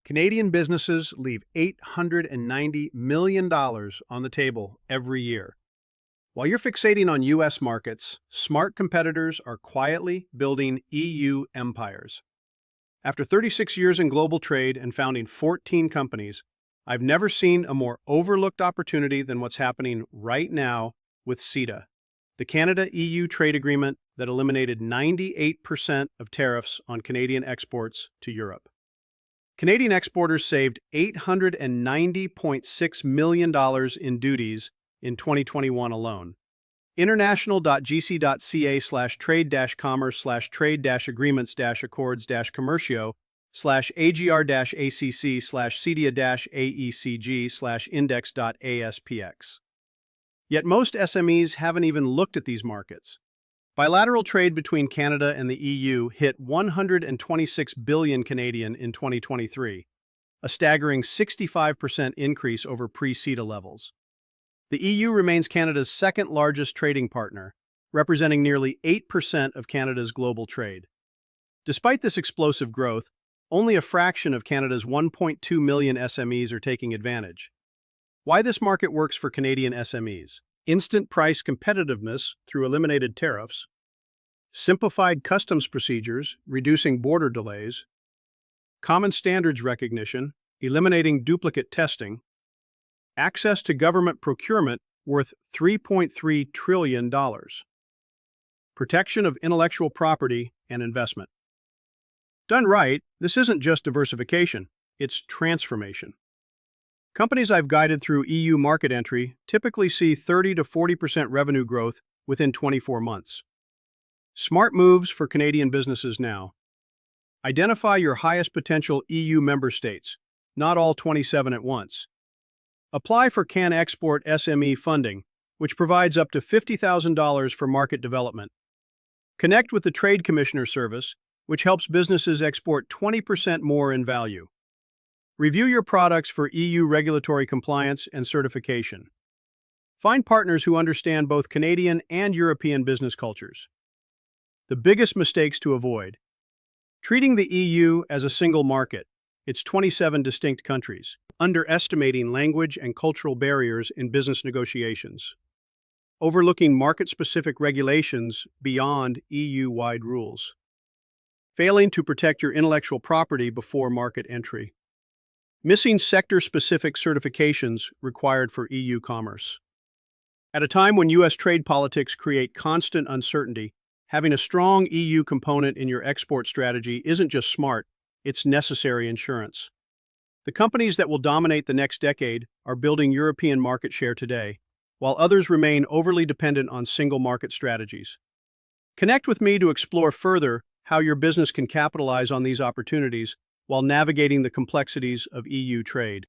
Canadian businesses leave $890 million on the table every year. While you're fixating on U.S. markets, smart competitors are quietly building EU empires. After 36 years in global trade and founding 14 companies, I've never seen a more overlooked opportunity than what's happening right now with CETA, the Canada-EU trade agreement that eliminated 98% of tariffs on Canadian exports to Europe. Canadian exporters saved $890.6 million in duties in 2021 alone. international.gc.ca/trade-commerce/trade-agreements-accords-commercio/AGR-ACC/CETA-AECG/index.ASPX. Yet most SMEs haven't even looked at these markets. Bilateral trade between Canada and the EU hit 126 billion Canadian in 2023, a staggering 65% increase over pre-CETA levels. The EU remains Canada's second largest trading partner, representing nearly 8% of Canada's global trade. Despite this explosive growth, only a fraction of Canada's 1.2 million SMEs are taking advantage. Why this market works for Canadian SMEs: instant price competitiveness through eliminated tariffs, simplified customs procedures, reducing border delays, common standards recognition, eliminating duplicate testing, access to government procurement worth $3.3 trillion, protection of intellectual property and investment. Done right, this isn't just diversification, it's transformation. Companies I've guided through EU market entry typically see 30 to 40% revenue growth within 24 months. Smart moves for Canadian businesses now. Identify your highest potential EU member states, not all 27 at once. Apply for Can Export SME funding, which provides up to $50,000 for market development. Connect with the Trade Commissioner Service, which helps businesses export 20% more in value. Review your products for EU regulatory compliance and certification. Find partners who understand both Canadian and European business cultures. The biggest mistakes to avoid: treating the EU as a single market, its 27 distinct countries, underestimating language and cultural barriers in business negotiations, overlooking market-specific regulations beyond EU-wide rules, failing to protect your intellectual property before market entry, missing sector-specific certifications required for EU commerce. At a time when U.S. trade politics create constant uncertainty, having a strong EU component in your export strategy isn't just smart, it's necessary insurance. The companies that will dominate the next decade are building European market share today, while others remain overly dependent on single market strategies. Connect with me to explore further how your business can capitalize on these opportunities while navigating the complexities of EU trade.